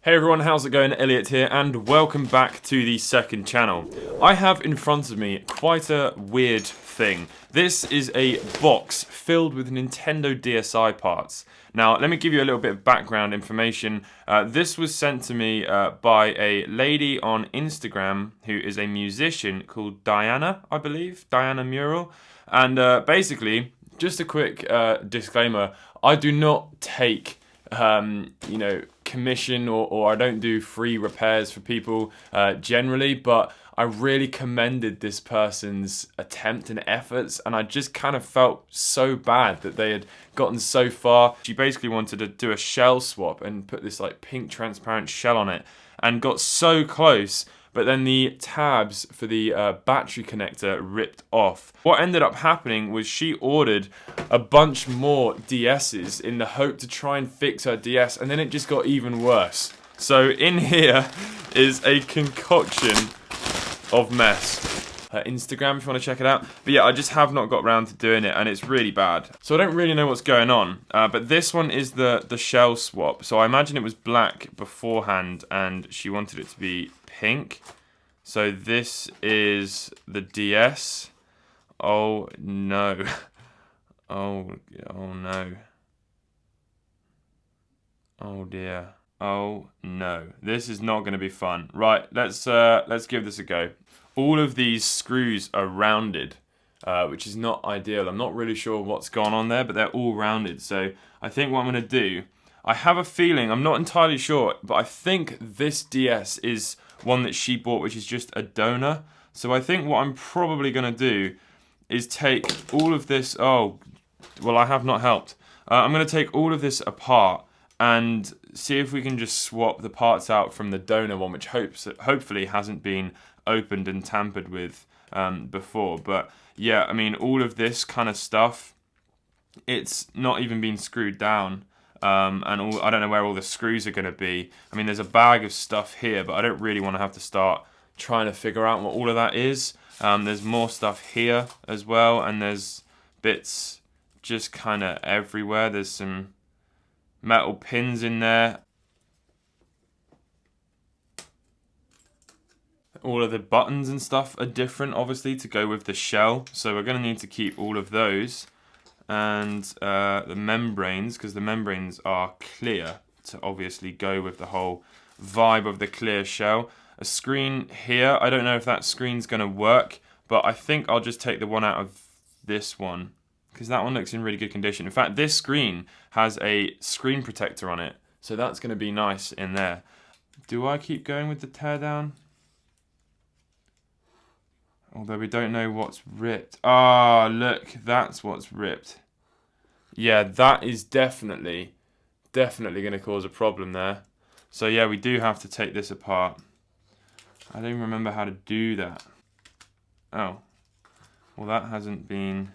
Hey everyone, how's it going? Elliot here, and welcome back to the second channel. I have in front of me quite a weird thing. This is a box filled with Nintendo DSI parts. Now, let me give you a little bit of background information. This was sent to me by a lady on Instagram who is a musician called Diana, I believe, Diana Mural. And basically, just a quick disclaimer, I do not take commission or I don't do free repairs for people generally, but I really commended this person's attempt and efforts, and I just kind of felt so bad that they had gotten so far. She basically wanted to do a shell swap and put this like pink transparent shell on it and got so close, but then the tabs for the battery connector ripped off. What ended up happening was she ordered a bunch more DS's in the hope to try and fix her DS, and then it just got even worse. So in here is a concoction of mess. Her Instagram if you want to check it out. But yeah, I just have not got around to doing it, and it's really bad. So I don't really know what's going on. But this one is the shell swap. So I imagine it was black beforehand, and she wanted it to be pink. So this is the DS. Oh no. Oh no. Oh dear. Oh no. This is not going to be fun. Right, let's give this a go. All of these screws are rounded, which is not ideal. I'm not really sure what's gone on there, but they're all rounded. So I think what I'm going to do, I have a feeling, I'm not entirely sure, but I think this DS is one that she bought, which is just a donor. So I think what I'm probably going to do is take all of this, oh, well, I have not helped. I'm going to take all of this apart and see if we can just swap the parts out from the donor one, which hopefully hasn't been opened and tampered with before. But yeah, I mean, all of this kind of stuff, it's not even been screwed down. I don't know where all the screws are going to be. I mean, there's a bag of stuff here, but I don't really want to have to start trying to figure out what all of that is. There's more stuff here as well, and there's bits just kind of everywhere. There's some metal pins in there. All of the buttons and stuff are different, obviously, to go with the shell. So we're going to need to keep all of those. And the membranes, because the membranes are clear to obviously go with the whole vibe of the clear shell. A screen here, I don't know if that screen's going to work, but I think I'll just take the one out of this one, because that one looks in really good condition. In fact, this screen has a screen protector on it, so that's going to be nice in there. Do I keep going with the teardown? Although we don't know what's ripped. Ah, look, that's what's ripped. Yeah, that is definitely going to cause a problem there. So yeah, we do have to take this apart. I don't even remember how to do that. Oh, well, that hasn't been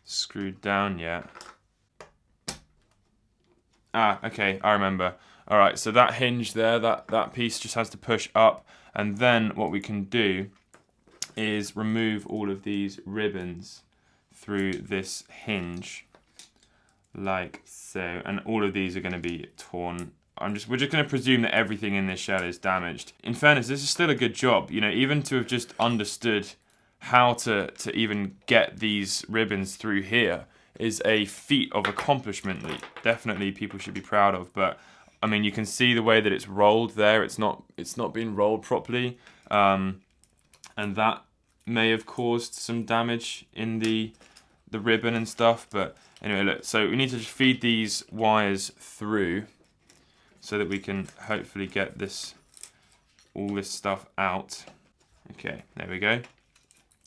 screwed down yet. Ah, okay, I remember. All right, so that hinge there, that piece just has to push up, and then what we can do is remove all of these ribbons through this hinge, like so, and all of these are going to be torn. We're just going to presume that everything in this shell is damaged. In fairness, this is still a good job, you know, even to have just understood how to even get these ribbons through here is a feat of accomplishment that definitely people should be proud of. But I mean, you can see the way that it's rolled there. It's not been rolled properly. And that may have caused some damage in the ribbon and stuff. But anyway, look, so we need to just feed these wires through so that we can hopefully get all this stuff out. Okay, there we go.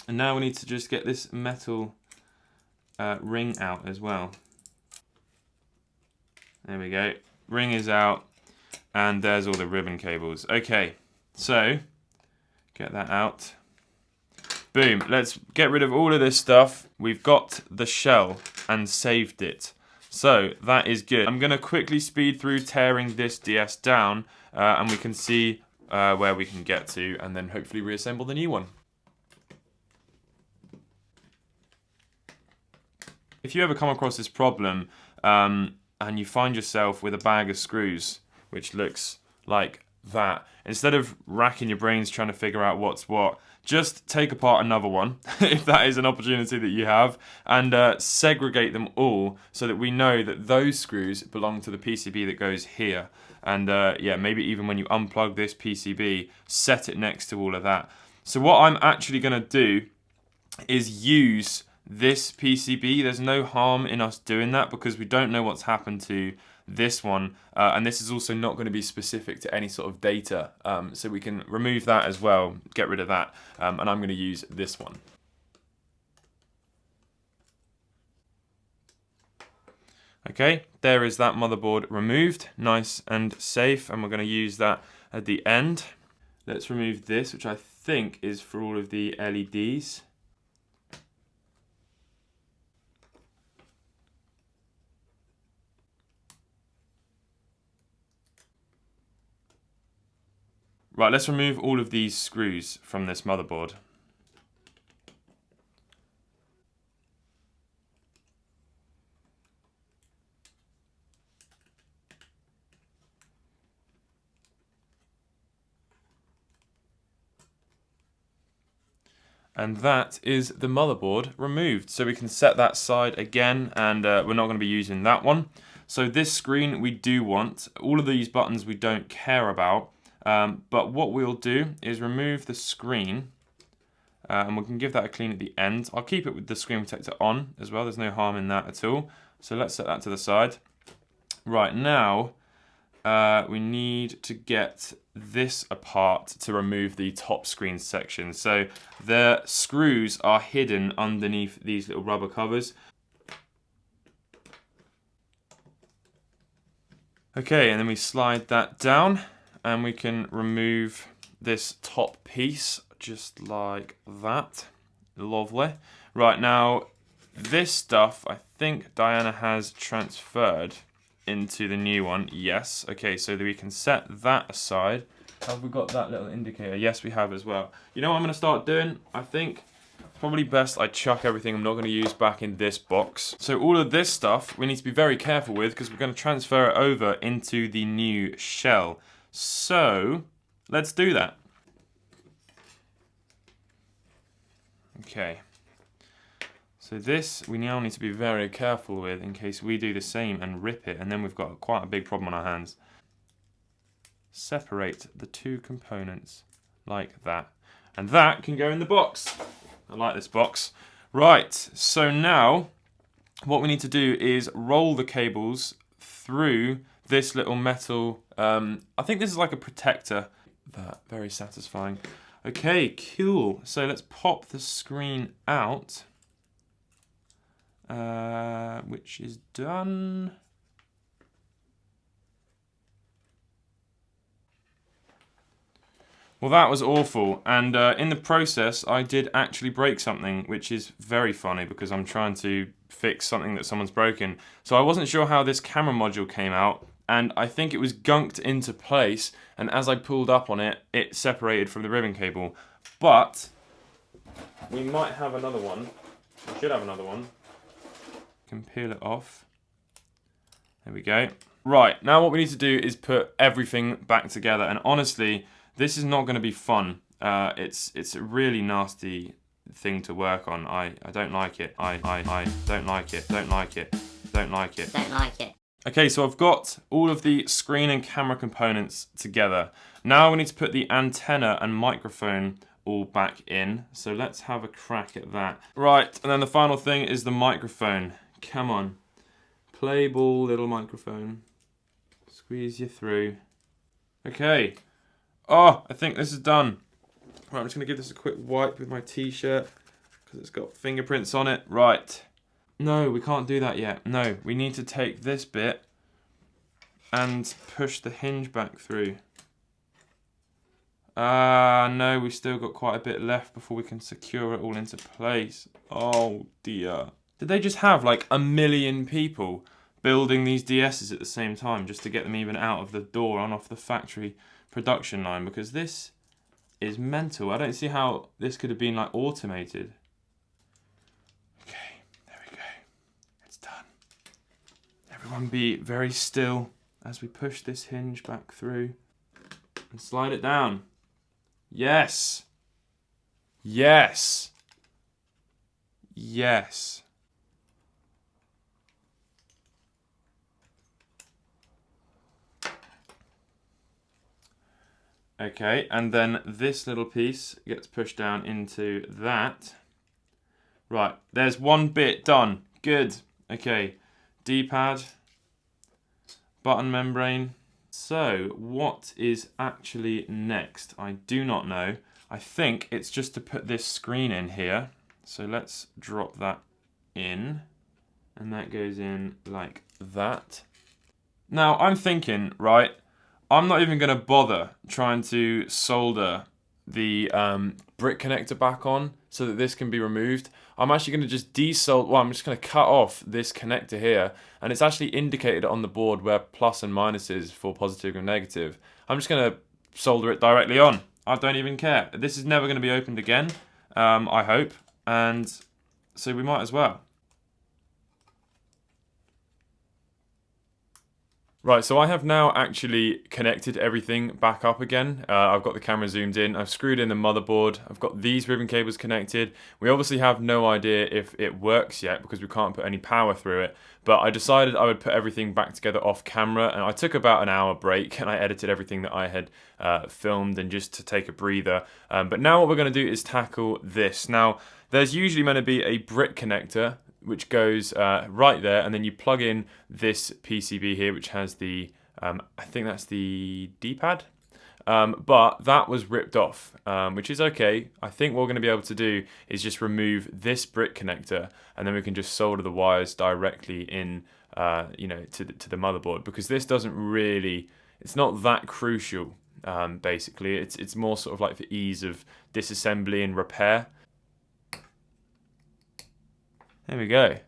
And now we need to just get this metal ring out as well. There we go. Ring is out, and there's all the ribbon cables. Okay, so get that out. Boom, let's get rid of all of this stuff. We've got the shell and saved it. So that is good. I'm gonna quickly speed through tearing this DS down and we can see where we can get to, and then hopefully reassemble the new one. If you ever come across this problem and you find yourself with a bag of screws which looks like that. Instead of racking your brains trying to figure out what's what, just take apart another one, if that is an opportunity that you have, and segregate them all so that we know that those screws belong to the PCB that goes here. And yeah, maybe even when you unplug this PCB, set it next to all of that. So what I'm actually going to do is use this PCB. There's no harm in us doing that because we don't know what's happened to this one, and this is also not going to be specific to any sort of data, so we can remove that as well, get rid of that, and I'm going to use this one. Okay, there is that motherboard removed, nice and safe, and we're going to use that at the end. Let's remove this, which I think is for all of the LEDs. Right, let's remove all of these screws from this motherboard. And that is the motherboard removed. So we can set that side again, and we're not going to be using that one. So this screen we do want. All of these buttons we don't care about. But what we'll do is remove the screen, and we can give that a clean at the end. I'll keep it with the screen protector on as well. There's no harm in that at all. So let's set that to the side. Right, now we need to get this apart to remove the top screen section. So the screws are hidden underneath these little rubber covers. Okay, and then we slide that down, and we can remove this top piece just like that. Lovely. Right, now this stuff I think Diana has transferred into the new one. Yes. Okay, so that we can set that aside. Have we got that little indicator? Yes, we have as well. You know what I'm going to start doing? I think it's probably best I chuck everything I'm not going to use back in this box. So all of this stuff we need to be very careful with because we're going to transfer it over into the new shell. So let's do that. Okay. So this we now need to be very careful with in case we do the same and rip it, and then we've got quite a big problem on our hands. Separate the two components like that. And that can go in the box. I like this box. Right, so now what we need to do is roll the cables through this little metal, I think this is like a protector. That, very satisfying. Okay, cool. So let's pop the screen out. Which is done. Well, that was awful, and in the process I did actually break something, which is very funny because I'm trying to fix something that someone's broken. So I wasn't sure how this camera module came out, and I think it was gunked into place, and as I pulled up on it, it separated from the ribbon cable. But we might have another one. We should have another one. Can peel it off. There we go. Right, now what we need to do is put everything back together, and honestly, this is not going to be fun. It's a really nasty thing to work on. I don't like it. I don't like it. Don't like it. Don't like it. Don't like it. Okay, so I've got all of the screen and camera components together. Now we need to put the antenna and microphone all back in. So let's have a crack at that. Right, and then the final thing is the microphone. Come on. Play ball, little microphone. Squeeze you through. Okay. Oh, I think this is done. Right, I'm just going to give this a quick wipe with my t-shirt because it's got fingerprints on it. Right. No, we can't do that yet. No, we need to take this bit and push the hinge back through. No, we've still got quite a bit left before we can secure it all into place. Oh dear. Did they just have like 1 million people building these DSs at the same time just to get them even out of the door and off the factory production line? Because this is mental. I don't see how this could have been like automated. Okay, there we go. It's done. Everyone be very still as we push this hinge back through. And slide it down. Yes. Yes. Yes. Okay, and then this little piece gets pushed down into that. Right, there's one bit done. Good. Okay, D-pad, button membrane. So, what is actually next? I do not know. I think it's just to put this screen in here. So let's drop that in. And that goes in like that. Now, I'm thinking, right, I'm not even going to bother trying to solder the brick connector back on so that this can be removed. I'm actually going to just desolder, well, I'm just going to cut off this connector here, and it's actually indicated on the board where plus and minus is for positive and negative. I'm just going to solder it directly on. I don't even care. This is never going to be opened again, I hope, and so we might as well. Right, so I have now actually connected everything back up again. I've got the camera zoomed in, I've screwed in the motherboard, I've got these ribbon cables connected. We obviously have no idea if it works yet because we can't put any power through it, but I decided I would put everything back together off camera, and I took about an hour break and I edited everything that I had filmed and just to take a breather. But now what we're going to do is tackle this. Now, there's usually meant to be a brick connector which goes right there, and then you plug in this PCB here, which has the, I think that's the D-pad, but that was ripped off, which is okay. I think what we're going to be able to do is just remove this brick connector, and then we can just solder the wires directly in, you know, to the motherboard, because this doesn't really, it's not that crucial. Basically, it's more sort of like for ease of disassembly and repair. There we go.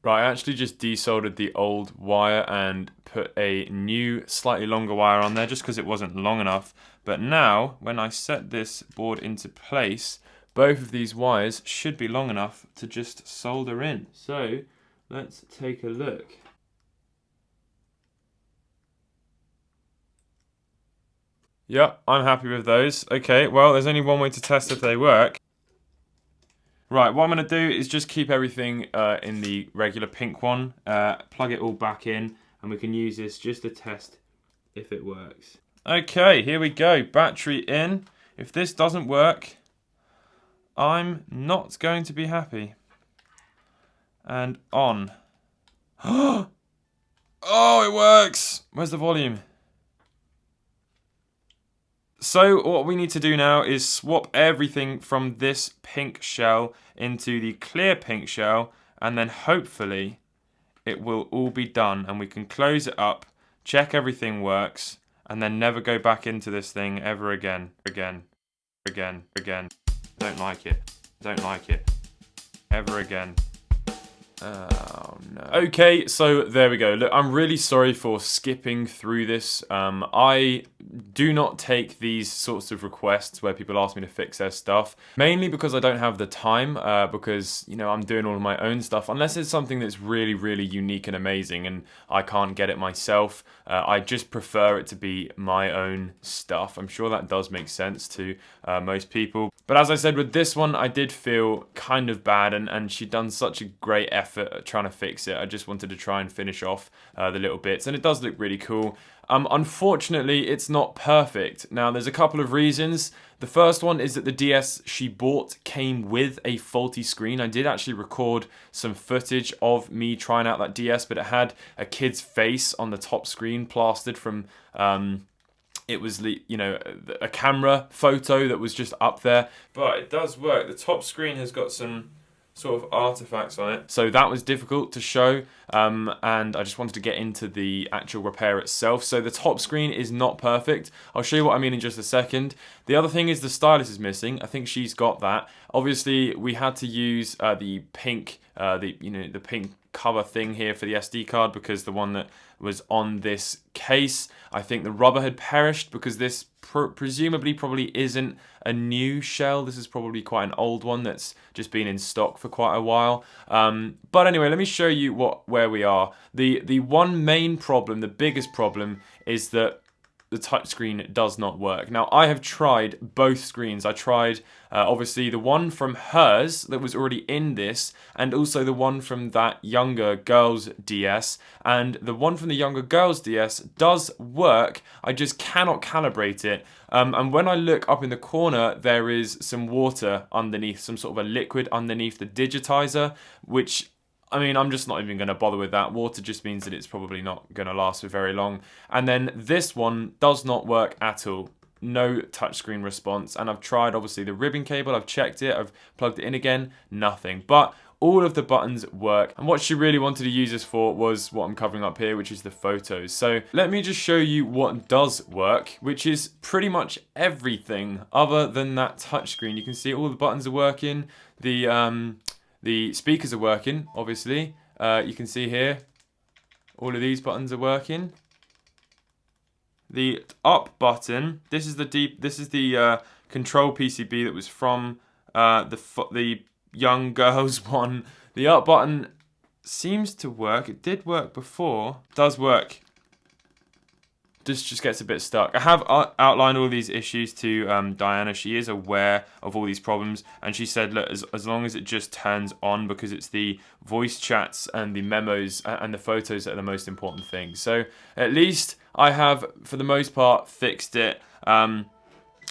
Right, I actually just desoldered the old wire and put a new, slightly longer wire on there just because it wasn't long enough. But now, when I set this board into place, both of these wires should be long enough to just solder in. So, let's take a look. Yep, I'm happy with those. Okay, well, there's only one way to test if they work. Right, what I'm going to do is just keep everything in the regular pink one, plug it all back in, and we can use this just to test if it works. Okay, here we go, battery in. If this doesn't work, I'm not going to be happy. And on. Oh, it works! Where's the volume? So what we need to do now is swap everything from this pink shell into the clear pink shell, and then hopefully it will all be done and we can close it up, check everything works, and then never go back into this thing ever again. Don't like it. Don't like it. Ever again. Oh no. Okay, so there we go. Look, I'm really sorry for skipping through this. I do not take these sorts of requests where people ask me to fix their stuff, mainly because I don't have the time, because, you know, I'm doing all of my own stuff, unless it's something that's really, really unique and amazing and I can't get it myself. I just prefer it to be my own stuff. I'm sure that does make sense to most people. But as I said, with this one, I did feel kind of bad, and she'd done such a great effort at trying to fix it. I just wanted to try and finish off the little bits, and it does look really cool. Unfortunately, it's not perfect. Now, there's a couple of reasons. The first one is that the DS she bought came with a faulty screen. I did actually record some footage of me trying out that DS, but it had a kid's face on the top screen plastered from... it was, you know, a camera photo that was just up there. But it does work. The top screen has got some sort of artifacts on it. So that was difficult to show, and I just wanted to get into the actual repair itself. So the top screen is not perfect. I'll show you what I mean in just a second. The other thing is the stylus is missing. I think she's got that. Obviously, we had to use the pink, the pink cover thing here for the SD card, because the one that was on this case, I think the rubber had perished, because this presumably probably isn't a new shell. This is probably quite an old one that's just been in stock for quite a while. But anyway, let me show you where we are. The one main problem, the biggest problem, is that the touchscreen does not work. Now, I have tried both screens. I tried, obviously, the one from hers that was already in this, and also the one from that younger girl's DS. And the one from the younger girl's DS does work. I just cannot calibrate it. And when I look up in the corner, there is some water underneath, some sort of a liquid underneath the digitizer, which, I mean, I'm just not even going to bother with that. Water just means that it's probably not going to last for very long. And then this one does not work at all. No touchscreen response. And I've tried, obviously, the ribbon cable. I've checked it. I've plugged it in again. Nothing. But all of the buttons work. And what she really wanted to use this for was what I'm covering up here, which is the photos. So let me just show you what does work, which is pretty much everything other than that touchscreen. You can see all the buttons are working. The speakers are working, obviously. You can see here, all of these buttons are working. The up button, this is the control PCB that was from the young girls one. The up button seems to work. It did work before. It does work. This just gets a bit stuck. I have outlined all these issues to Diana. She is aware of all these problems, and she said, look, as long as it just turns on, because it's the voice chats and the memos and the photos that are the most important thing. So at least I have, for the most part, fixed it.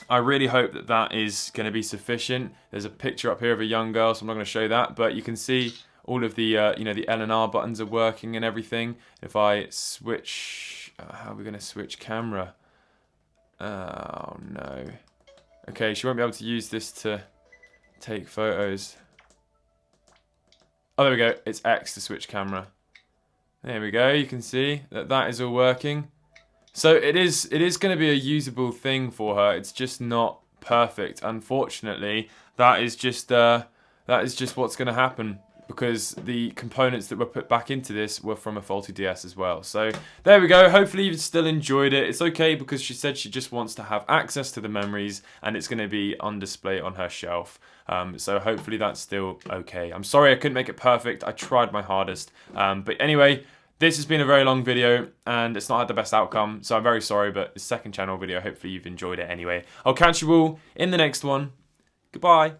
I really hope that that is going to be sufficient. There's a picture up here of a young girl, so I'm not going to show that, but you can see all of the the L and R buttons are working and everything. If I switch, how are we going to switch camera? Oh no. Okay, she won't be able to use this to take photos. Oh, there we go. It's X to switch camera. There we go. You can see that is all working. So it is going to be a usable thing for her. It's just not perfect. Unfortunately, that is just what's going to happen, because the components that were put back into this were from a faulty DS as well. So there we go. Hopefully you've still enjoyed it. It's okay, because she said she just wants to have access to the memories, and it's going to be on display on her shelf. So hopefully that's still okay. I'm sorry I couldn't make it perfect. I tried my hardest. But anyway, this has been a very long video, and it's not had the best outcome, so I'm very sorry, but it's second channel video. Hopefully you've enjoyed it anyway. I'll catch you all in the next one. Goodbye.